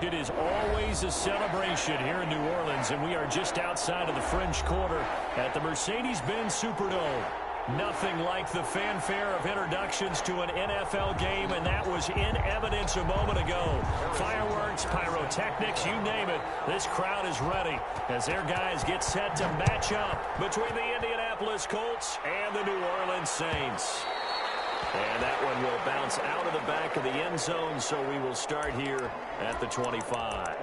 It is always a celebration here in New Orleans, and we are just outside of the French Quarter at the Mercedes-Benz Superdome. Nothing like the fanfare of introductions to an NFL game, and that was in evidence a moment ago. Fireworks, pyrotechnics, you name it. This crowd is ready as their guys get set to match up between the Indianapolis Colts and the New Orleans Saints. And that one will bounce out of the back of the end zone, so we will start here at the 25.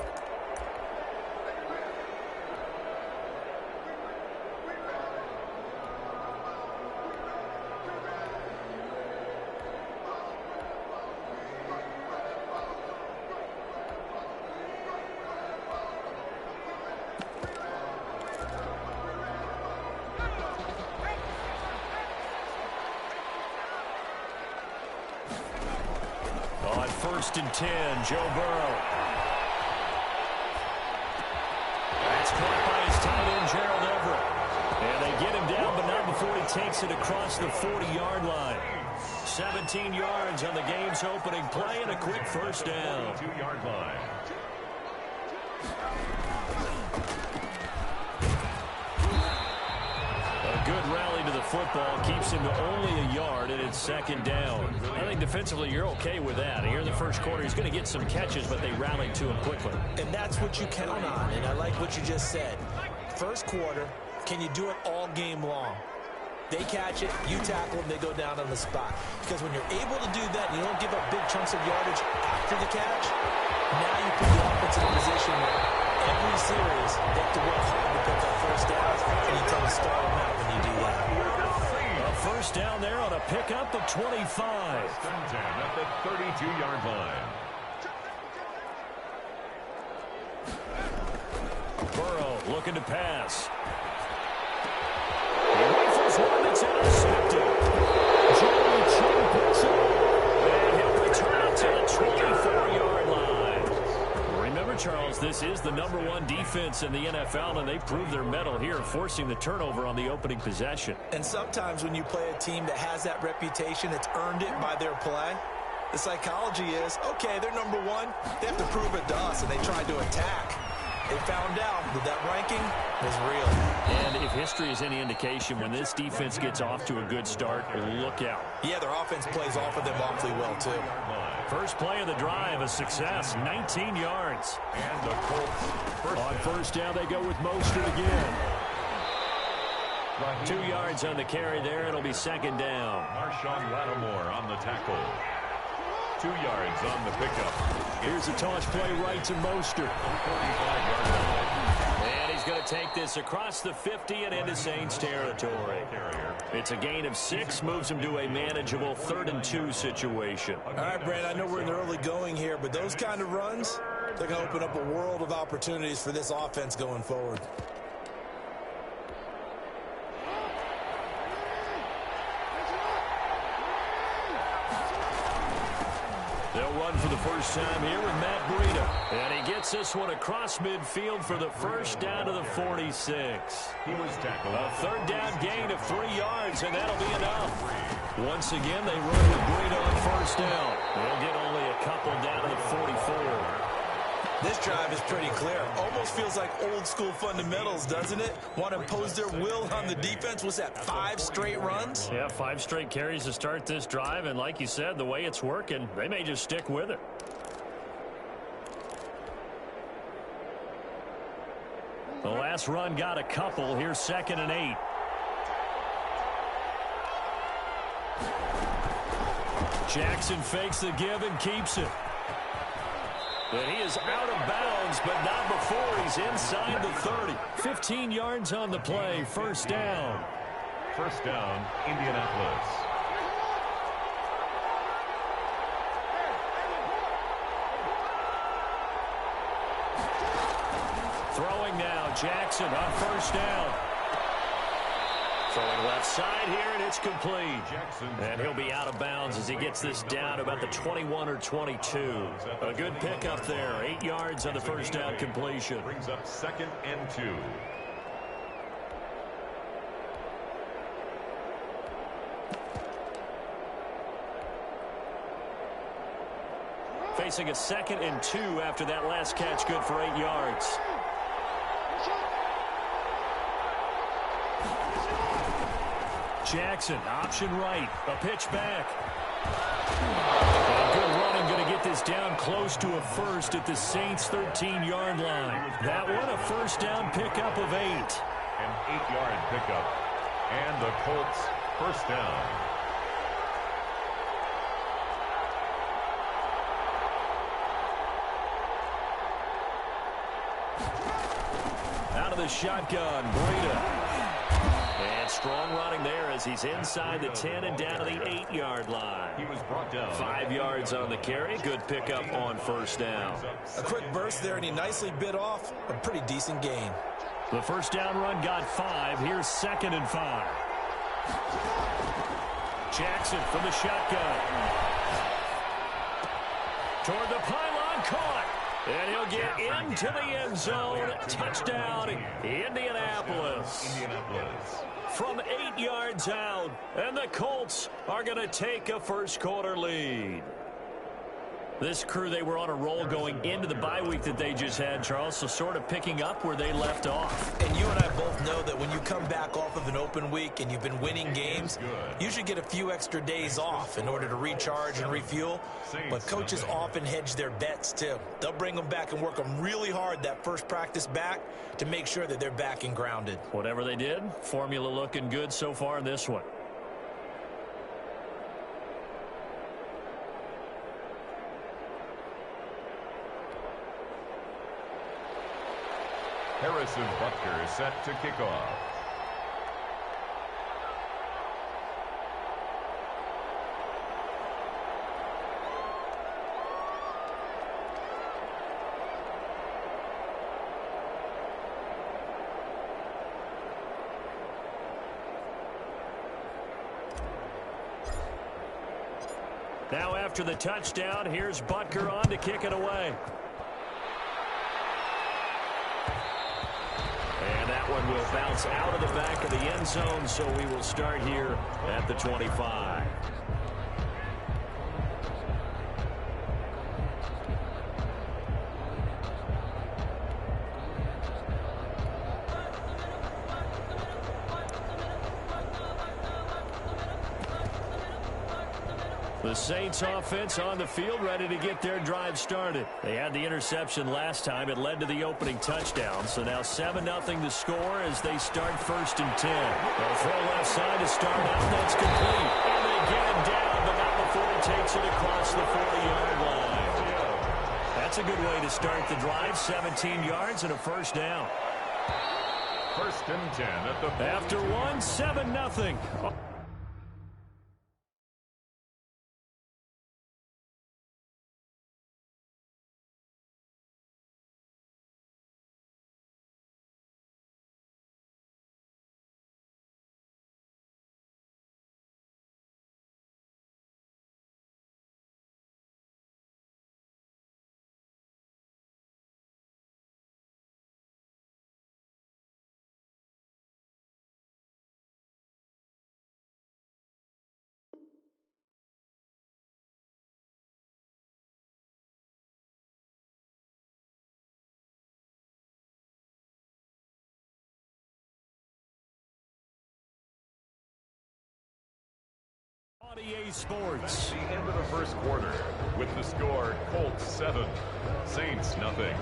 First and 10, Joe Burrow. That's caught by his tight end, Gerald Everett. And they get him down, but not before he takes it across the 40-yard line. 17 yards on the game's opening play and a quick first down. 2-yard line. Good rally to the football keeps him to only a yard, and it's second down. I think defensively you're okay with that. Here in the first quarter, he's going to get some catches, but they rallied to him quickly. And that's what you count on, and I like what you just said. First quarter, can you do it all game long? They catch it, you tackle them, they go down on the spot. Because when you're able to do that, and you don't give up big chunks of yardage after the catch, now you put the offense in a position where every series they have to work hard to pick up first downs, and you tend to stall them out when you do that. A first down there on a pickup of 25. At the 32-yard line. Burrow looking to pass. He rifles one that's intercepted. Jerry Chin picks it up, and he'll return it to the 24-yard line. Remember, Charles, this is the #1 defense in the NFL, and they proved their mettle here, forcing the turnover on the opening possession. And sometimes when you play a team that has that reputation, it's earned it by their play. The psychology is, okay, they're #1. They have to prove it to us, and they tried to attack. They found out that that ranking was real. And if history is any indication, when this defense gets off to a good start, look out. Yeah, their offense plays off of them awfully well, too. First play of the drive, a success, 19 yards. And the Colts on first down, they go with Mostert again. 2 yards on the carry there. It'll be second down. Marshawn Lattimore on the tackle. 2 yards on the pickup. Here's a toss play right to Mostert. And he's going to take this across the 50 and into Saints territory. It's a gain of 6, moves him to a manageable 3rd and 2 situation. All right, Brand, I know we're in the early going here, but those kind of runs, they're going to open up a world of opportunities for this offense going forward. They'll run for the first time here with Matt Breida. And he gets this one across midfield for the first down to the 46. He was tackled. A 3rd down gain of 3 yards, and that'll be enough. Once again, they run with Breida on first down. They'll get only a couple down to the 44. This drive is pretty clear. Almost feels like old school fundamentals, doesn't it? Want to impose their will on the defense. Was that 5 straight runs? Yeah, 5 straight carries to start this drive. And like you said, the way it's working, they may just stick with it. The last run got a couple. Here's 2nd and 8. Jackson fakes the give and keeps it. But he is out of bounds, but not before he's inside the 30. 15 yards on the play, first down. First down, Indianapolis. Throwing now, Jackson on first down. Throwing left side here, and it's complete. And he'll be out of bounds as he gets this down about the 21 or 22. A good pickup there. 8 yards on the first down completion. Brings up 2nd and 2. facing a 2nd and 2 after that last catch, good for 8 yards. Jackson, option right, a pitch back. And good running, going to get this down close to a first at the Saints' 13-yard line. That one, a first down pickup of 8. An 8-yard pickup. And the Colts first down. Out of the shotgun, Breida. And strong running there as he's inside the 10 and down to the 8-yard line. He was brought down. 5 yards on the carry. Good pickup on first down. A quick burst there, and he nicely bit off a pretty decent gain. The first down run got 5. Here's 2nd and 5. Jackson from the shotgun. Toward the pylon, caught. And he'll get into the end zone. Touchdown, Indianapolis. From 8 yards out. And the Colts are going to take a first-quarter lead. This crew, they were on a roll going into the bye week that they just had, Charles, so sort of picking up where they left off. And you and I both know that when you come back off of an open week and you've been winning games, you should get a few extra days off in order to recharge and refuel. But coaches often hedge their bets, too. They'll bring them back and work them really hard that first practice back to make sure that they're back and grounded. Whatever they did, formula looking good so far in this one. Harrison Butker set to kick off. Now after the touchdown, here's Butker on to kick it away. And that one will bounce out of the back of the end zone, so we will start here at the 25. The Saints offense on the field, ready to get their drive started. They had the interception last time. It led to the opening touchdown. So now 7-0 to score as they start 1st and 10. They'll throw left side to start out. That's complete. And they get him down, but not before he takes it across the 40-yard line. That's a good way to start the drive. 17 yards and a first down. 1st and 10 at the... After one, 7-0. EA Sports. The end of the first quarter with the score Colts 7, Saints nothing.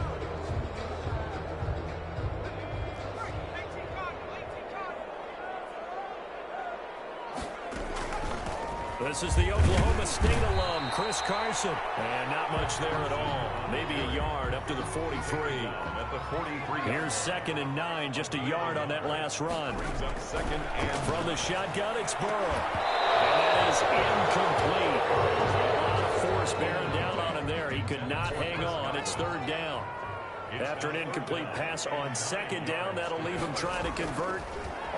This is the Oklahoma State alum, Chris Carson. And not much there at all. Maybe a yard up to the 43. At the 43. Here's 2nd and 9, just a yard on that last run. Brings up 2nd and... From the shotgun, it's Burrow. And that is incomplete. A lot of force bearing down on him there. He could not hang on. It's 3rd down. After an incomplete pass on 2nd down, that'll leave him trying to convert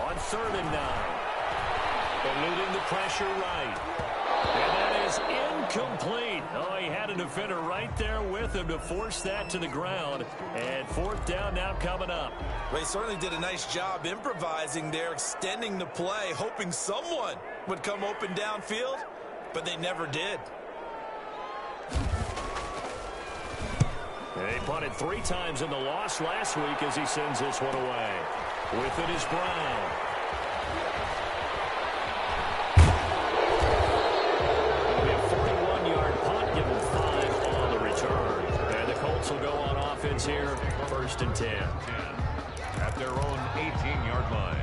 on 3rd and 9. Eluding the pressure right. And that is incomplete. Oh, he had a defender right there with him to force that to the ground. And 4th down now coming up. Well, he certainly did a nice job improvising there, extending the play, hoping someone would come open downfield, but they never did. They punted 3 times in the loss last week as he sends this one away. With it is Brown. It'll be a 41-yard punt, give him 5 on the return. And the Colts will go on offense here, 1st and 10. At their own 18-yard line.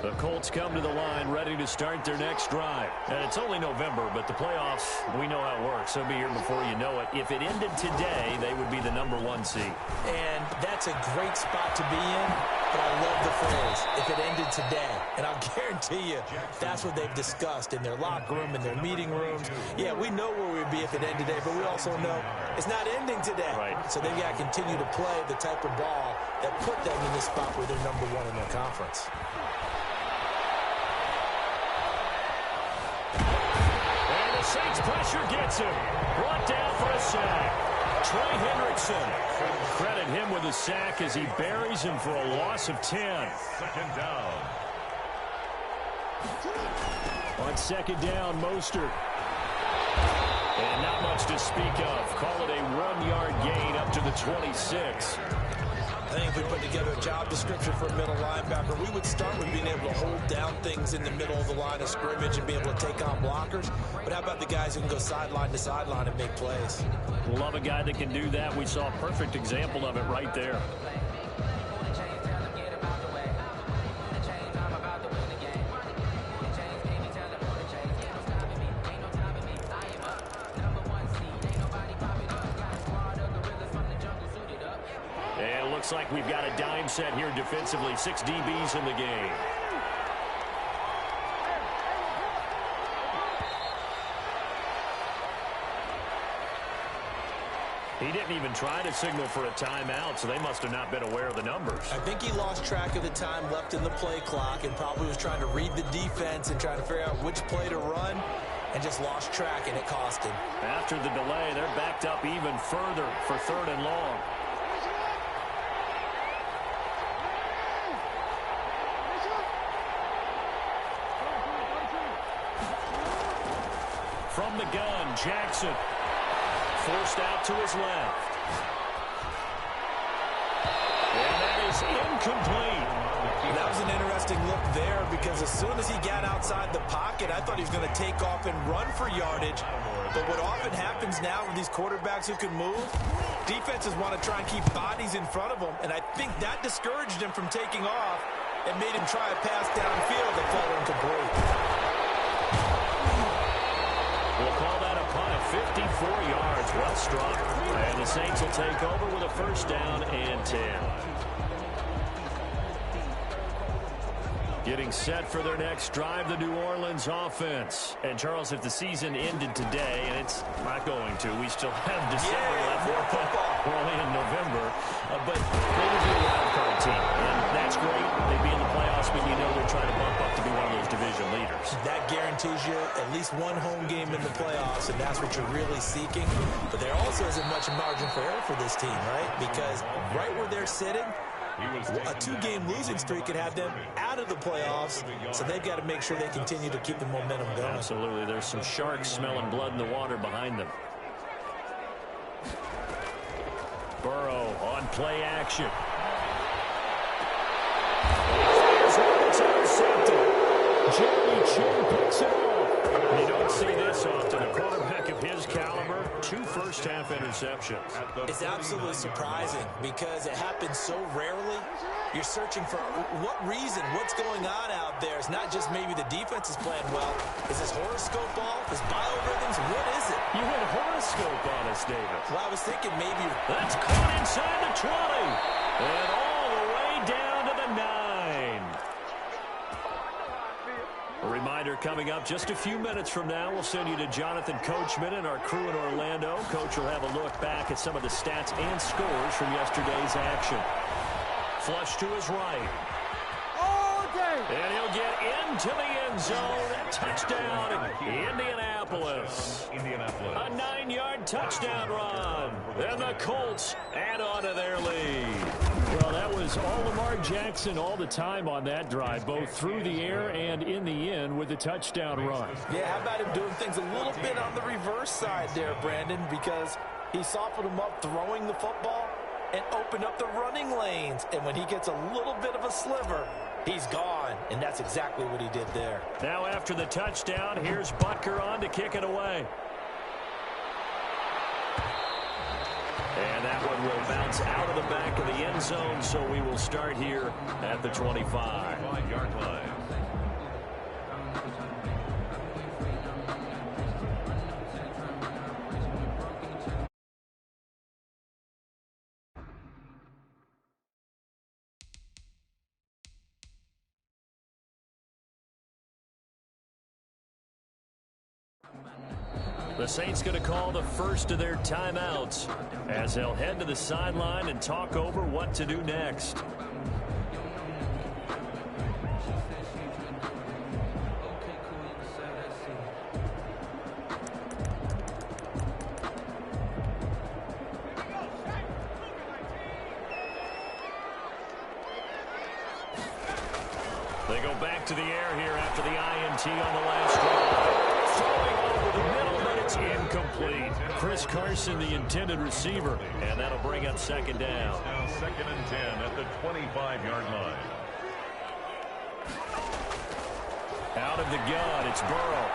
The Colts come to the line ready to start their next drive. And it's only November, but the playoffs, we know how it works. They'll be here before you know it. If it ended today, they would be the #1 seed. And that's a great spot to be in, but I love the phrase, if it ended today. And I'll guarantee you that's what they've discussed in their locker room, in their meeting rooms. Yeah, we know where we'd be if it ended today, but we also know it's not ending today. Right. So they've got to continue to play the type of ball that put them in the spot where they're #1 in their conference. Saints pressure gets him. Brought down for a sack. Trey Hendrickson. Credit him with a sack as he buries him for a loss of 10. 2nd down. On 2nd down, Mostert. And not much to speak of. Call it a 1-yard gain up to the 26. I think if we put together a job description for a middle linebacker, we would start with being able to hold down things in the middle of the line of scrimmage and be able to take on blockers. But how about the guys who can go sideline to sideline and make plays? Love a guy that can do that. We saw a perfect example of it right there. Looks like we've got a dime set here defensively. 6 DBs in the game. He didn't even try to signal for a timeout, so they must have not been aware of the numbers. I think he lost track of the time left in the play clock and probably was trying to read the defense and trying to figure out which play to run and just lost track, and it cost him. After the delay, they're backed up even further for 3rd and long. From the gun, Jackson. Forced out to his left. And that is incomplete. That was an interesting look there because as soon as he got outside the pocket, I thought he was going to take off and run for yardage. But what often happens now with these quarterbacks who can move, defenses want to try and keep bodies in front of them. And I think that discouraged him from taking off and made him try a pass downfield that fell incomplete. We'll call that a punt of 54 yards. Well struck. And the Saints will take over with a 1st down and 10. Getting set for their next drive, the New Orleans offense. And, Charles, if the season ended today, and it's not going to, we still have December left. We're only in November. But they would be a wild card team. And that's great. They'd be in the playoffs, but you know they're trying to bump up to be one of those division leaders. That guarantees you at least one home game in the playoffs, and that's what you're really seeking. But there also isn't much margin for error for this team, right? Because right where they're sitting, a 2-game losing streak could have them out of the playoffs, so they've got to make sure they continue to keep the momentum going. Absolutely. There's some sharks smelling blood in the water behind them. Burrow on play action. It's intercepted. Jerry Chin picks it off. You don't see this often. A quarterback of his caliber, 2 first-half interceptions. It's absolutely surprising because it happens so rarely. You're searching for what reason, what's going on out there. It's not just maybe the defense is playing well. Is this horoscope off? Is biorhythms? What is it? You had a horoscope on us, David. Well, I was thinking maybe. That's caught inside the 20. And all the way down to the 9. A reminder coming up just a few minutes from now. We'll send you to Jonathan Coachman and our crew in Orlando. Coach will have a look back at some of the stats and scores from yesterday's action. Flush to his right. And he'll get into the end zone. Touchdown, Indianapolis. A 9-yard touchdown run. And the Colts add on to their lead. Well, that was all Lamar Jackson all the time on that drive, both through the air and in the end with a touchdown run. Yeah, how about him doing things a little bit on the reverse side there, Brandon, because he softened him up throwing the football and opened up the running lanes. And when he gets a little bit of a sliver, he's gone, and that's exactly what he did there. Now after the touchdown, here's Butker on to kick it away. And that one will bounce out of the back of the end zone, so we will start here at the 25. 5-yard line. The Saints going to call the first of their timeouts as they'll head to the sideline and talk over what to do next. They go back to the air here after the INT on the last drive. Throwing over the middle, but it's incomplete. Chris Carson, the intended receiver, and that'll bring up second down. Now 2nd and 10 at the 25-yard line. Out of the gun, it's Burrow.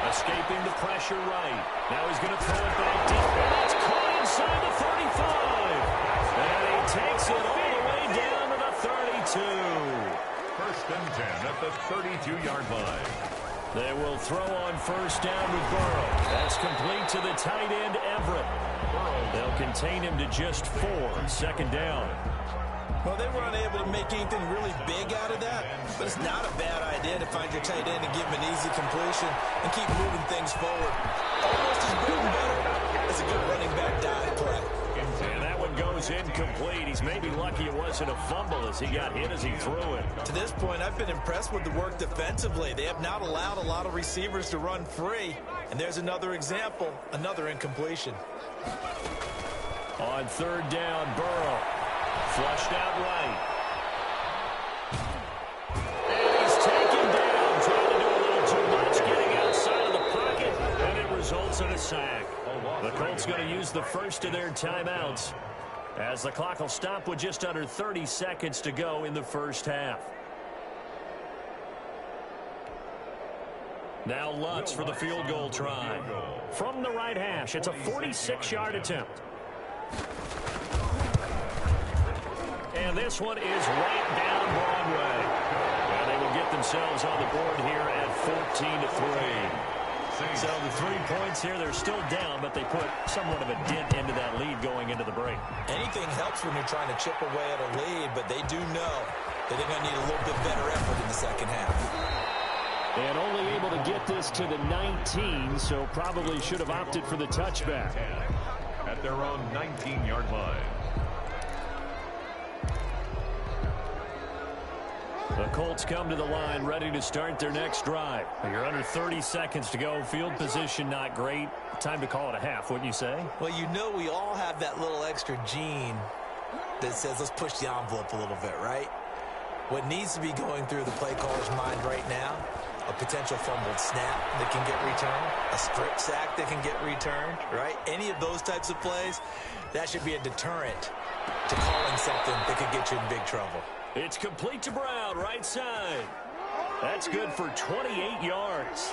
Escaping the pressure right. Now he's going to throw it back deep, and it's caught inside the 35. And he takes it all the way down to the 32. 1st and 10 at the 32-yard line. They will throw on first down with Burrow. That's complete to the tight end, Everett. They'll contain him to just 4. 2nd down. Well, they were unable to make anything really big out of that, but it's not a bad idea to find your tight end and give him an easy completion and keep moving things forward. Almost as good and better as a good running back dive play. And that one goes incomplete. He's maybe lucky it wasn't a fumble as he got hit as he threw it. To this point, I've been impressed with the work defensively. They have not allowed a lot of receivers to run free. And there's another example, another incompletion. On 3rd down, Burrow. Flushed out right. And he's taken down, trying to do a little too much, getting outside of the pocket, and it results in a sack. The Colts going to use the first of their timeouts as the clock will stop with just under 30 seconds to go in the first half. Now Lutz for the field goal try. From the right hash, it's a 46-yard attempt. And this one is right down Broadway. And they will get themselves on the board here at 14-3. So the 3 points here, they're still down, but they put somewhat of a dent into that lead going into the break. Anything helps when you're trying to chip away at a lead, but they do know that they're going to need a little bit better effort in the second half. And only able to get this to the 19, so probably should have opted for the touchback. At their own 19-yard line. The Colts come to the line ready to start their next drive. You're under 30 seconds to go. Field position not great. Time to call it a half, wouldn't you say? Well, you know we all have that little extra gene that says let's push the envelope a little bit, right? What needs to be going through the play caller's mind right now, a potential fumbled snap that can get returned, a strip sack that can get returned, right? Any of those types of plays, that should be a deterrent to calling something that could get you in big trouble. It's complete to Brown, right side. That's good for 28 yards.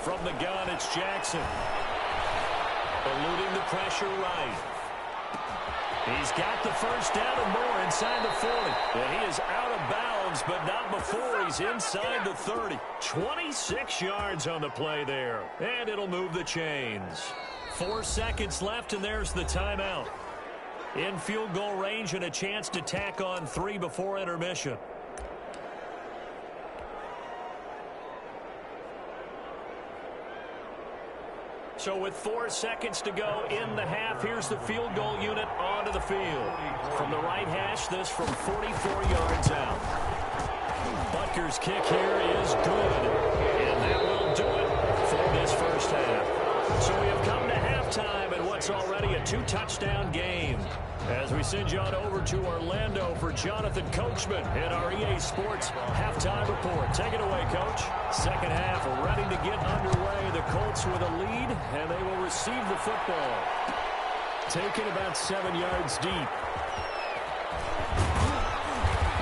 From the gun, it's Jackson. Eluding the pressure right. He's got the first down and more inside the 40. And he is out of bounds, but not before he's inside the 30. 26 yards on the play there. And it'll move the chains. 4 seconds left, and there's the timeout. In field goal range and a chance to tack on 3 before intermission. So with 4 seconds to go in the half, here's the field goal unit onto the field. From the right hash, this from 44 yards out. Butker's kick here is good. And that will do it for this first half. So we have come to halftime in what's already a 2-touchdown game. As we send you on over to Orlando for Jonathan Coachman in our EA Sports halftime report. Take it away, Coach. Second half ready to get underway. The Colts with a lead, and they will receive the football. Taken about 7 yards deep.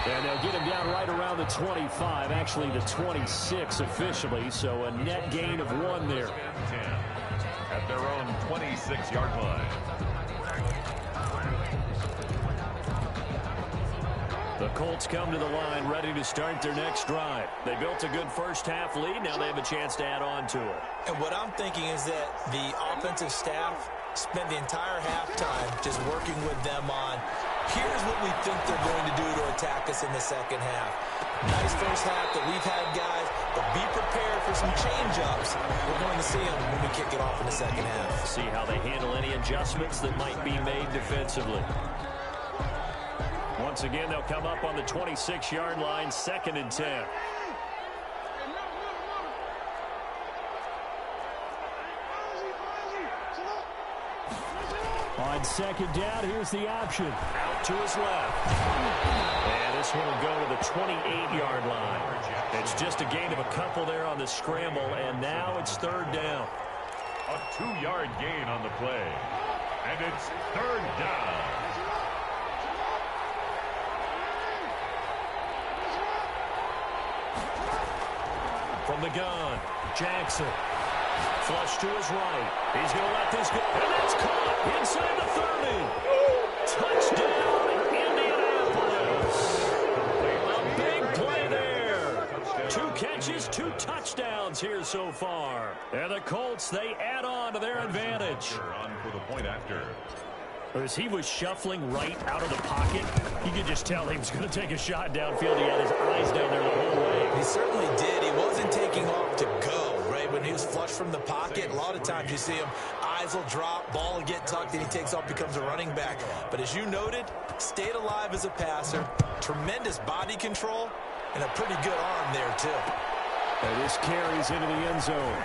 And they'll get him down right around the 25, actually the 26 officially, so a net gain of 1 there. At their own 26-yard line. The Colts come to the line ready to start their next drive. They built a good first-half lead. Now they have a chance to add on to it. And what I'm thinking is that the offensive staff spent the entire halftime just working with them on, here's what we think they're going to do to attack us in the second half. Nice first half that we've had, guys, but be prepared for some change-ups. We're going to see them when we kick it off in the second half. See how they handle any adjustments that might be made defensively. Once again, they'll come up on the 26-yard line, 2nd and 10. On 2nd down, here's the option. Out to his left. And this one will go to the 28-yard line. It's just a gain of a couple there on the scramble, and now it's 3rd down. A 2-yard gain on the play. And it's 3rd down. From the gun, Jackson. Flush to his right. He's going to let this go. And that's caught inside the 30. Touchdown, Indianapolis. A big play there. 2 catches, 2 touchdowns here so far. And the Colts, they add on to their advantage. On for the point after. As he was shuffling right out of the pocket, you could just tell he was going to take a shot downfield. He had his eyes down there the whole way. He certainly did. He wasn't taking off to go, right? When he was flushed from the pocket, a lot of times you see him, eyes will drop, ball will get tucked, and he takes off, becomes a running back. But as you noted, stayed alive as a passer, tremendous body control, and a pretty good arm there, too. And this carries into the end zone.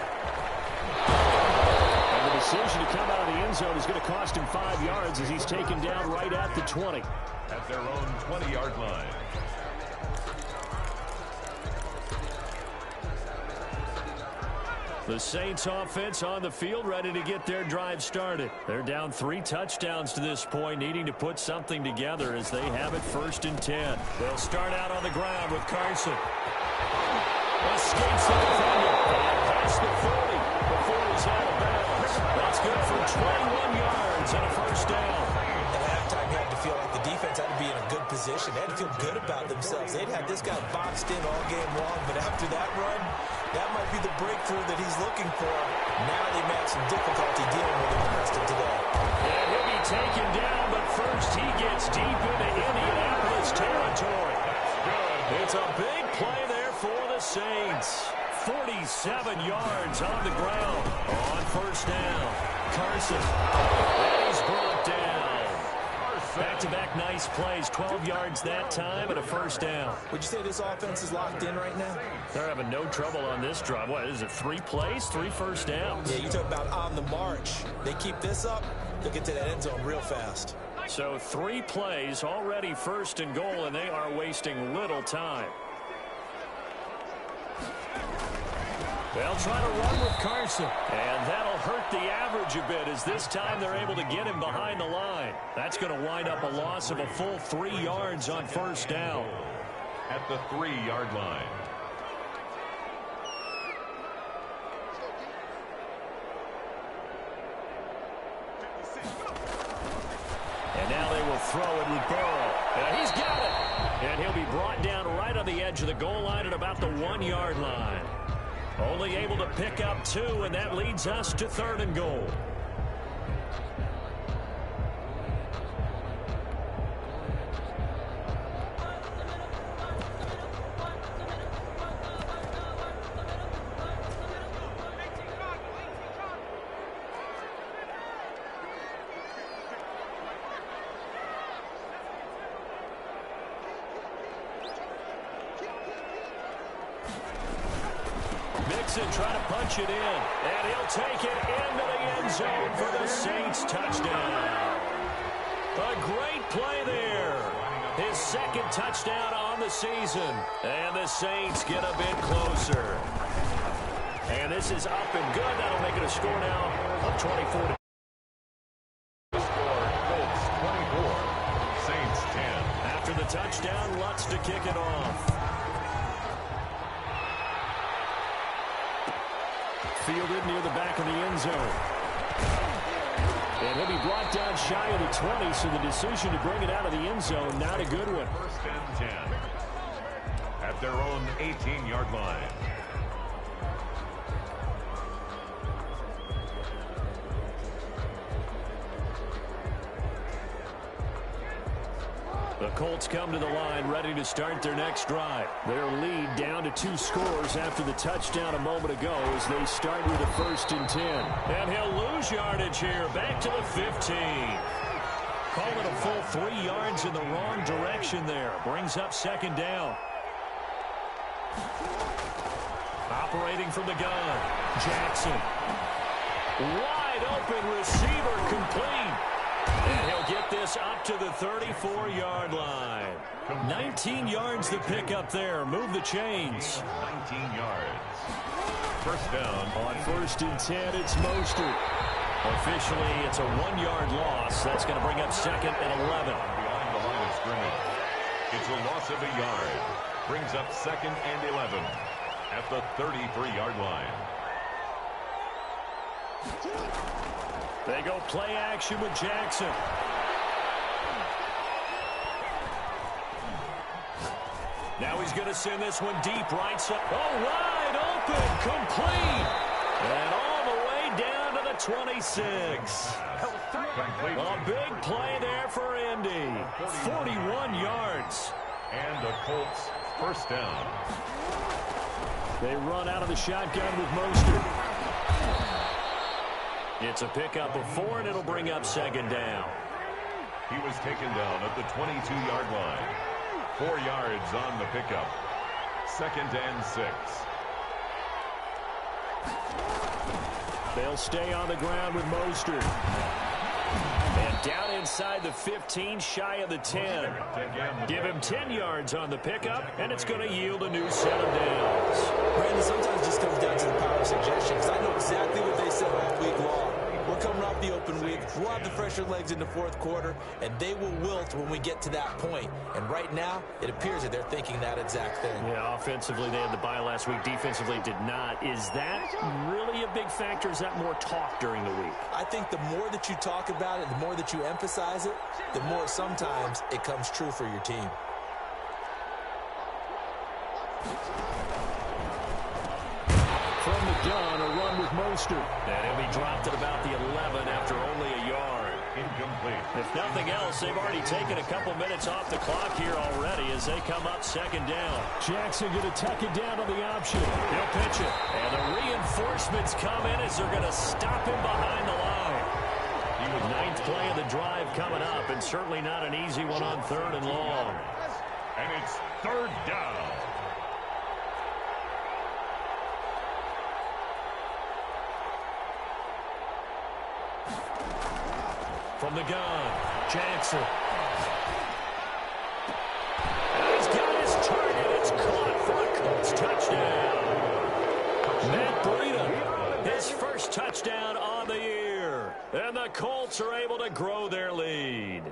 And the decision to come out of the end zone is going to cost him 5 yards as he's taken down right at the 20. At their own 20-yard line. The Saints offense on the field ready to get their drive started. They're down 3 touchdowns to this point, needing to put something together as they have it 1st and 10. They'll start out on the ground with Carson. Escapes the defender and past the 40 before he's out of bounds. That's good for 21 yards and a 1st down. At halftime, you had to feel like the defense had to be in a good position. They had to feel good about themselves. They'd had this guy boxed in all game long, but after that run, that might be the breakthrough that he's looking for. Now they may have some difficulty dealing with him the rest of today. And he'll be taken down, but first he gets deep into Indianapolis territory. It's a big play there for the Saints. 47 yards on the ground on 1st down. Carson. And he's brought down. Back-to-back nice plays. 12 yards that time and a 1st down. Would you say this offense is locked in right now? They're having no trouble on this drive. What is it, 3 plays, 3 1st downs? Yeah, you talk about on the march. They keep this up, they'll get to that end zone real fast. So 3 plays, already 1st and goal, and they are wasting little time. They'll try to run with Carson, and that'll hurt the average a bit as this time they're able to get him behind the line. That's going to wind up a loss of a full 3 yards on 1st down. At the 3-yard line. And now they will throw it with Burrow. And he's got it. And he'll be brought down right on the edge of the goal line at about the 1-yard line. Only able to pick up 2, and that leads us to 3rd and goal. Jackson trying to punch it in. And he'll take it into the end zone for the Saints touchdown. A great play there. His second touchdown on the season. And the Saints get a bit closer. And this is up and good. That'll make it a score now of 24. Score, Colts 24, Saints 10. After the touchdown, Lutz to kick it off. Fielded near the back of the end zone. And he'll be brought down shy of the 20, so the decision to bring it out of the end zone, not a good one. First and 10 at their own 18-yard line. The Colts come to the line ready to start their next drive. Their lead down to 2 scores after the touchdown a moment ago as they start with a 1st and 10. And he'll lose yardage here, back to the 15. Call it a full 3 yards in the wrong direction there. Brings up 2nd down. Operating from the gun. Jackson. Wide open receiver complete. And he'll get this up to the 34-yard line. 19 yards to pick up there. Move the chains. 19 yards. First down. On 1st and 10, it's Mostert. Officially, it's a 1-yard loss. That's going to bring up 2nd and 11. Behind the line of scrimmage. It's a loss of a yard. Brings up 2nd and 11 at the 33-yard line. They go play action with Jackson. Now he's going to send this one deep right side. Oh, wide open, complete. And all the way down to the 26. A big play there for Indy. 41 yards. And the Colts first down. They run out of the shotgun with Mostert. It's a pickup of 4, and it'll bring up 2nd down. He was taken down at the 22-yard line. 4 yards on the pickup. 2nd and 6. They'll stay on the ground with Mostert. And down inside the 15, shy of the 10. Give him 10 yards on the pickup, and it's going to yield a new set of downs. Brandon, sometimes it just comes down to the power of suggestion, because I know exactly what they said all week long. We're coming off the open week. We'll have the fresher legs in the 4th quarter, and they will wilt when we get to that point. And right now, it appears that they're thinking that exact thing. Yeah, offensively, they had the bye last week. Defensively, did not. Is that really a big factor? Is that more talk during the week? I think the more that you talk about it, the more that you emphasize it, the more sometimes it comes true for your team. From the gun, a run with Mostert. And he'll be dropped at about the 11 after only a yard. Incomplete. If nothing else, they've already taken a couple minutes off the clock here already as they come up 2nd down. Jackson going to tuck it down on the option. He'll pitch it. And the reinforcements come in as they're going to stop him behind the line. 9th play of the drive coming up, and certainly not an easy one on 3rd and long. And it's 3rd down. From the gun, Jackson. And he's got his target. It's caught for a Colts touchdown. Matt Breida, his first touchdown on the year. And the Colts are able to grow their lead.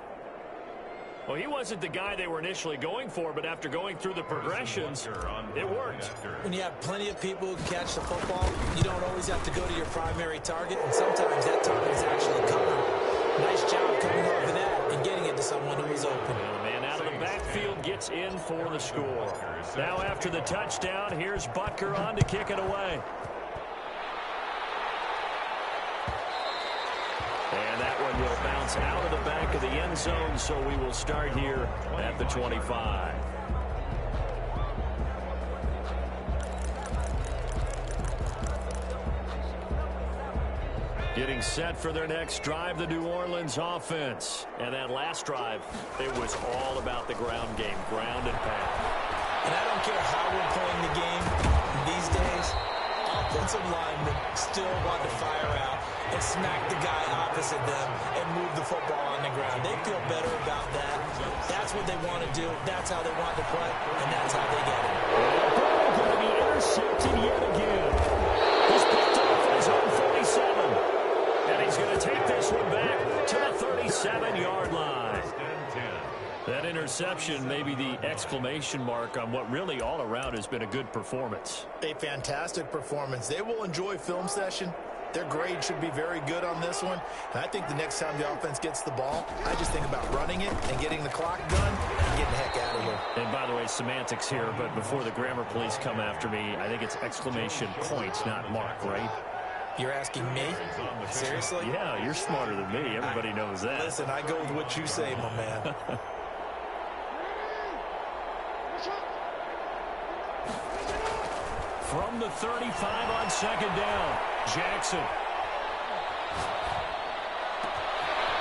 Well, he wasn't the guy they were initially going for, but after going through the progressions, it worked. When you have plenty of people who can catch the football, you don't always have to go to your primary target, and sometimes that target is actually covered. Nice job coming off of that and getting it to someone who was open. And the man out of the backfield gets in for the score. Now after the touchdown, here's Butker on to kick it away. And that one will bounce out of the back of the end zone, so we will start here at the 25. Getting set for their next drive, the New Orleans offense. And that last drive, it was all about the ground game, ground and pound. And I don't care how we're playing the game these days, offensive linemen still want to fire out and smack the guy opposite them and move the football on the ground. They feel better about that. That's what they want to do. That's how they want to play, and that's how they get it. Going to be intercepted yet again. He's picked off at his own 47. And he's going to take this one back to the 37-yard line. That interception may be the exclamation mark on what really all around has been a good performance. A fantastic performance. They will enjoy film session. Their grade should be very good on this one. And I think the next time the offense gets the ball, I just think about running it and getting the clock done and getting the heck out of here. And by the way, semantics here, but before the grammar police come after me, I think it's exclamation points, not mark, right? You're asking me? Seriously? Yeah, you're smarter than me. Everybody knows that. Listen, I go with what you say, my man. From the 35 on second down, Jackson.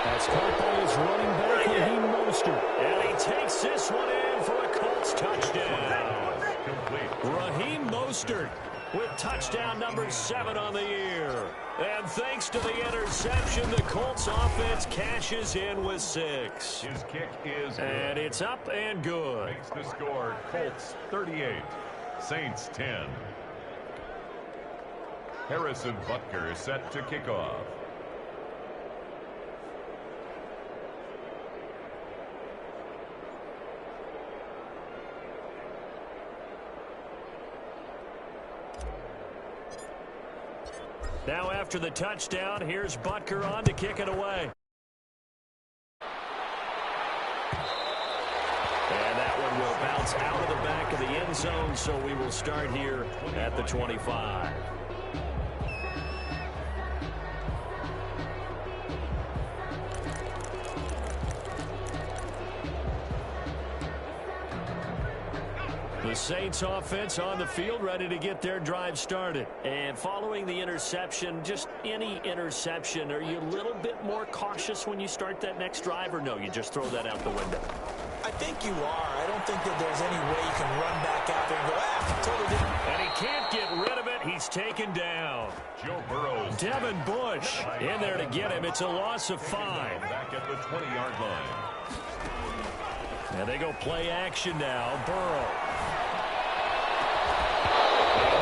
That's caught by his running back, Raheem Mostert. And he takes this one in for a Colts touchdown. Raheem Mostert with touchdown number 7 on the year. And thanks to the interception, the Colts offense cashes in with 6. His kick is good. And it's up and good. Makes the score Colts 38, Saints 10. Harrison Butker is set to kick off. Now after the touchdown, here's Butker on to kick it away. And that one will bounce out of the back of the end zone, so we will start here at the 25. The Saints offense on the field, ready to get their drive started. And following the interception, just any interception, are you a little bit more cautious when you start that next drive, or no, you just throw that out the window? I think you are. I don't think that there's any way you can run back out there and go, totally didn't. And he can't get rid of it. He's taken down. Joe Burrow. Devin Bush in there to get him. It's a loss of 5. Back at the 20-yard line. And they go play action now. Burrow.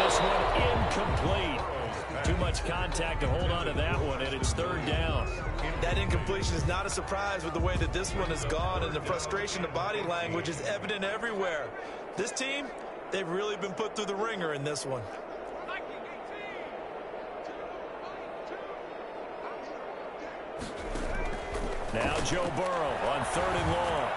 This one incomplete. Too much contact to hold on to that one, and it's 3rd down. That incompletion is not a surprise with the way that this one has gone, and the frustration of body language is evident everywhere. This team, they've really been put through the ringer in this one. Now Joe Burrow on 3rd and long.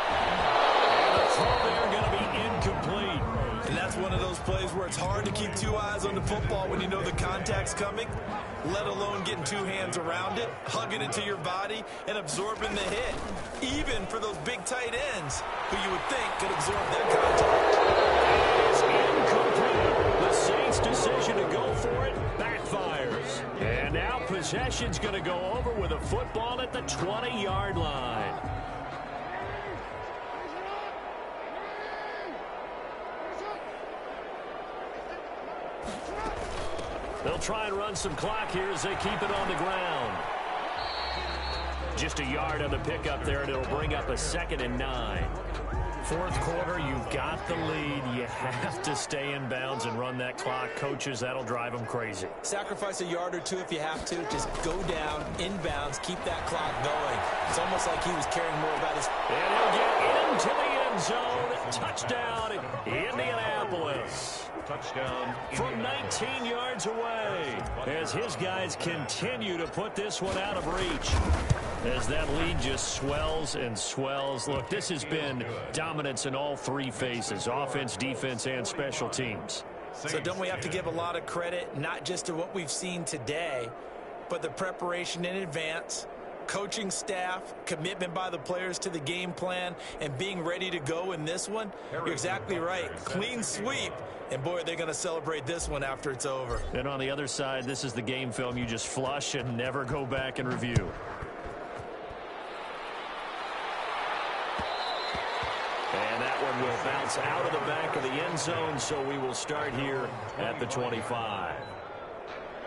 And the throw there going to be incomplete. And that's one of those plays where it's hard to keep 2 eyes on the football when you know the contact's coming, let alone getting 2 hands around it, hugging it to your body, and absorbing the hit, even for those big tight ends who you would think could absorb that contact. It's incomplete. The Saints' decision to go for it backfires. And now possession's going to go over with a football at the 20-yard line. They'll try and run some clock here as they keep it on the ground. Just a yard on the pickup there, and it'll bring up a 2nd and 9. 4th quarter, you've got the lead. You have to stay in bounds and run that clock. Coaches, that'll drive them crazy. Sacrifice a yard or 2 if you have to. Just go down, in bounds, keep that clock going. It's almost like he was caring more about his... And he'll get into the end zone. Touchdown, Indianapolis. Touchdown from 19 yards away as his guys continue to put this one out of reach. As that lead just swells and swells. Look, this has been dominance in all 3 phases, offense, defense, and special teams. So don't we have to give a lot of credit, not just to what we've seen today, but the preparation in advance, coaching staff, commitment by the players to the game plan, and being ready to go in this one? You're exactly right. Clean sweep. And, boy, they're going to celebrate this one after it's over. And on the other side, this is the game film you just flush and never go back and review. And that one will bounce out of the back of the end zone, so we will start here at the 25.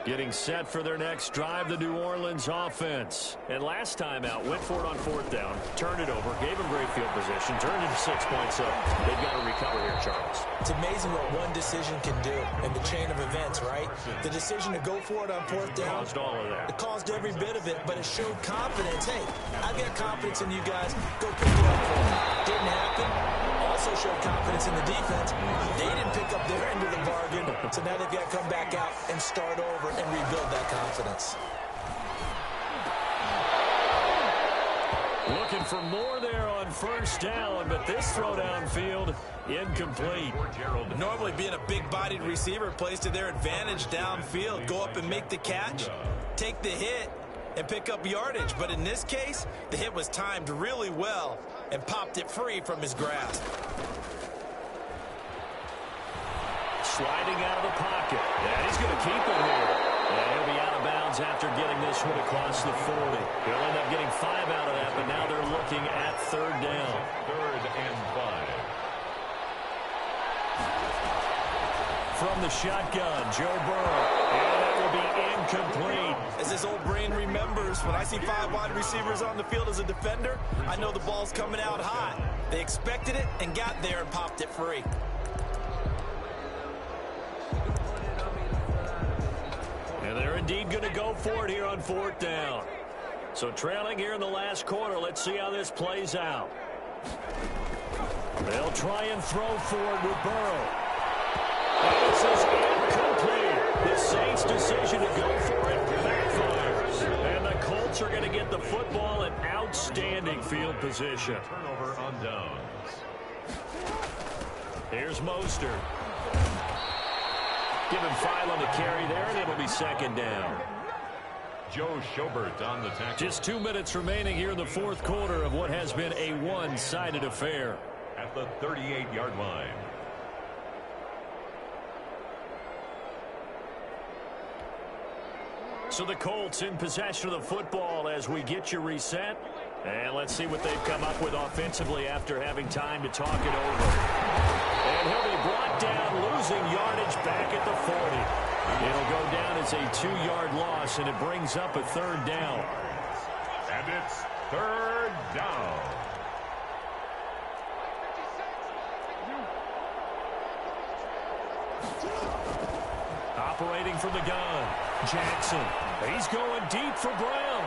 Getting set for their next drive, the New Orleans offense. And last time out, went for it on 4th down, turned it over, gave them great field position, turned it to 6 points up. They've got to recover here, Charles. It's amazing what one decision can do in the chain of events, right? The decision to go for it on 4th down. Caused all of that. It caused every bit of it, but it showed confidence. Hey, I've got confidence in you guys. Go pick it up for me. Didn't happen. Also showed confidence in the defense. They didn't pick up their end of the bargain, so now they've got to come back out and start over and rebuild that confidence. Looking for more there on 1st down, but this throw downfield incomplete. Normally being a big-bodied receiver plays to their advantage downfield. Go up and make the catch, take the hit, and pick up yardage. But in this case, the hit was timed really well and popped it free from his grasp. Sliding out of the pocket. Yeah, he's going to keep it here. And he'll be out of bounds after getting this one across the 40. He'll end up getting 5 out of that, but now they're looking at 3rd down. 3rd and 5. From the shotgun, Joe Burrow. And that will be incomplete. As his old brain remembers, when I see 5 wide receivers on the field as a defender, I know the ball's coming out hot. They expected it and got there and popped it free. And they're indeed going to go for it here on 4th down. So trailing here in the last quarter, let's see how this plays out. They'll try and throw forward with Burrow. And this is incomplete. The Saints' decision to go for it backfires. And the Colts are going to get the football in outstanding field position. Turnover on downs. Here's Mostert. Give him 5 on the carry there, and it'll be 2nd down. Joe Schobert on the tackle. Just 2 minutes remaining here in the 4th quarter of what has been a one-sided affair. At the 38-yard line. So the Colts in possession of the football as we get you reset. And let's see what they've come up with offensively after having time to talk it over. And he'll be brought down, losing yardage back at the 40. It'll go down as a 2-yard loss, and it brings up a 3rd down. And it's 3rd down. Operating from the gun, Jackson. He's going deep for Brown.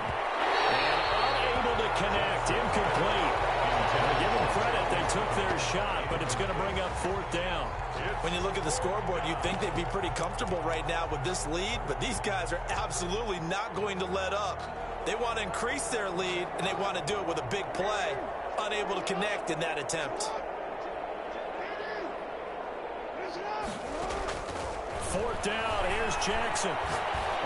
And unable to connect, incomplete. Give them credit, they took their shot, but it's going to bring up 4th down. When you look at the scoreboard, you'd think they'd be pretty comfortable right now with this lead, but these guys are absolutely not going to let up. They want to increase their lead, and they want to do it with a big play. Unable to connect in that attempt. 4th down, here's Jackson.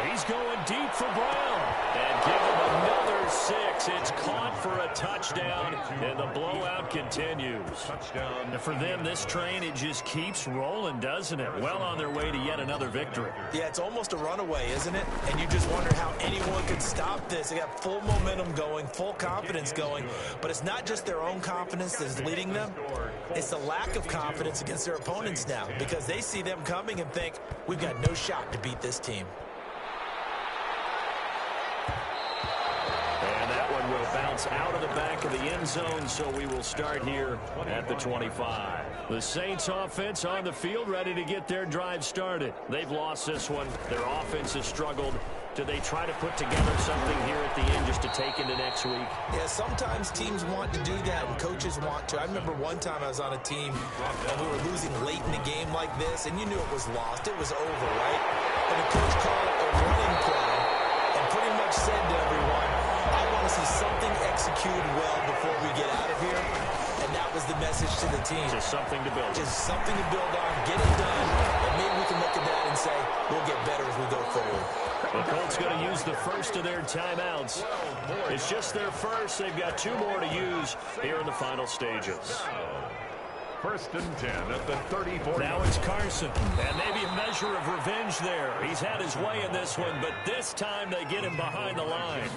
He's going deep for Brown. And give him another 6. It's caught for a touchdown, and the blowout continues. Touchdown. And for them, this train, it just keeps rolling, doesn't it? Well on their way to yet another victory. Yeah, it's almost a runaway, isn't it? And you just wonder how anyone could stop this. They got full momentum going, full confidence going. But it's not just their own confidence that's leading them. It's the lack of confidence against their opponents now, because they see them coming and think, we've got no shot to beat this team. And that one will bounce out of the back of the end zone, so we will start here at the 25. The Saints offense on the field, ready to get their drive started. They've lost this one. Their offense has struggled. Do they try to put together something here at the end just to take into next week? Yeah, sometimes teams want to do that and coaches want to. I remember one time I was on a team and we were losing late in the game like this, and you knew it was lost. It was over, right? And the coach called a running play and pretty much said to everyone, I want to see something executed well before we get out of here. And that was the message to the team. Just something to build. Just something to build on, get it done, and maybe we can look at that and say, we'll get better as we go forward. The Colts going to use the first of their timeouts. It's just their first. They've got 2 more to use here in the final stages. 1st and 10 at the 34. Now it's Carson, and maybe a measure of revenge there. He's had his way in this one, but this time they get him behind the line.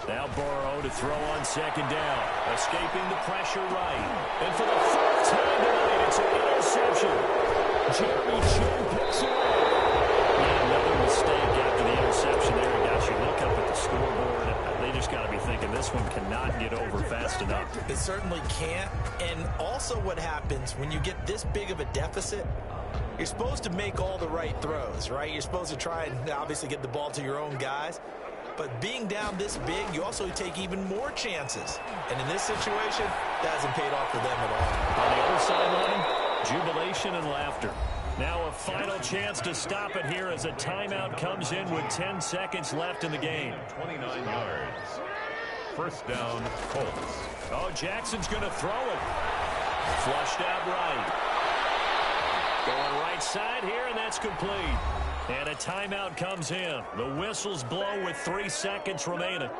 Now Burrow to throw on 2nd down, escaping the pressure right. And for the 4th time tonight, it's an interception. Jerry Chin picks it up. And no and this one cannot get over fast enough. It certainly can't. And also what happens when you get this big of a deficit, you're supposed to make all the right throws, right? You're supposed to try and obviously get the ball to your own guys. But being down this big, you also take even more chances. And in this situation, that hasn't paid off for them at all. On the other sideline, jubilation and laughter. Now a final chance to stop it here as a timeout comes in with 10 seconds left in the game. 29 yards. First down, Colts. Oh, Jackson's going to throw it. Flushed out right. Going right side here, and that's complete. And a timeout comes in. The whistles blow with 3 seconds remaining.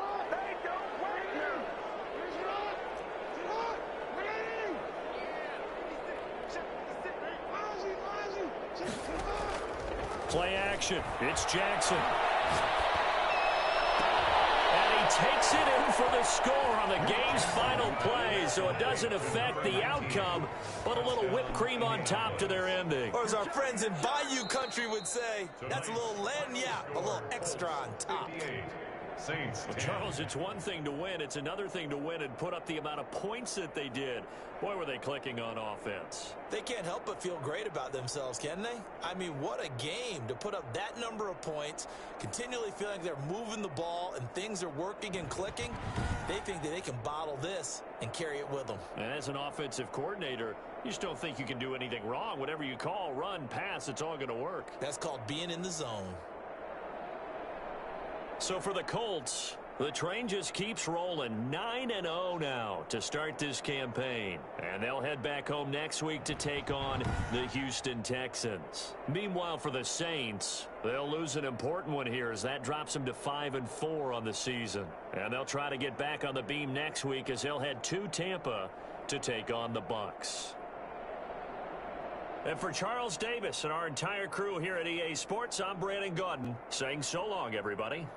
Play action. It's Jackson. And he takes it in for the score on the game's final play, so it doesn't affect the outcome, but a little whipped cream on top to their ending. Or as our friends in Bayou Country would say, that's a little lagniappe, a little extra on top. Saints. Well, Charles, it's one thing to win. It's another thing to win and put up the amount of points that they did. Boy, were they clicking on offense. They can't help but feel great about themselves, can they? I mean, what a game to put up that number of points, continually feeling they're moving the ball and things are working and clicking. They think that they can bottle this and carry it with them. And as an offensive coordinator, you just don't think you can do anything wrong. Whatever you call, run, pass, it's all going to work. That's called being in the zone. So for the Colts, the train just keeps rolling. 9-0 now to start this campaign. And they'll head back home next week to take on the Houston Texans. Meanwhile, for the Saints, they'll lose an important one here as that drops them to 5-4 on the season. And they'll try to get back on the beam next week as they'll head to Tampa to take on the Bucs. And for Charles Davis and our entire crew here at EA Sports, I'm Brandon Gaudin saying so long, everybody.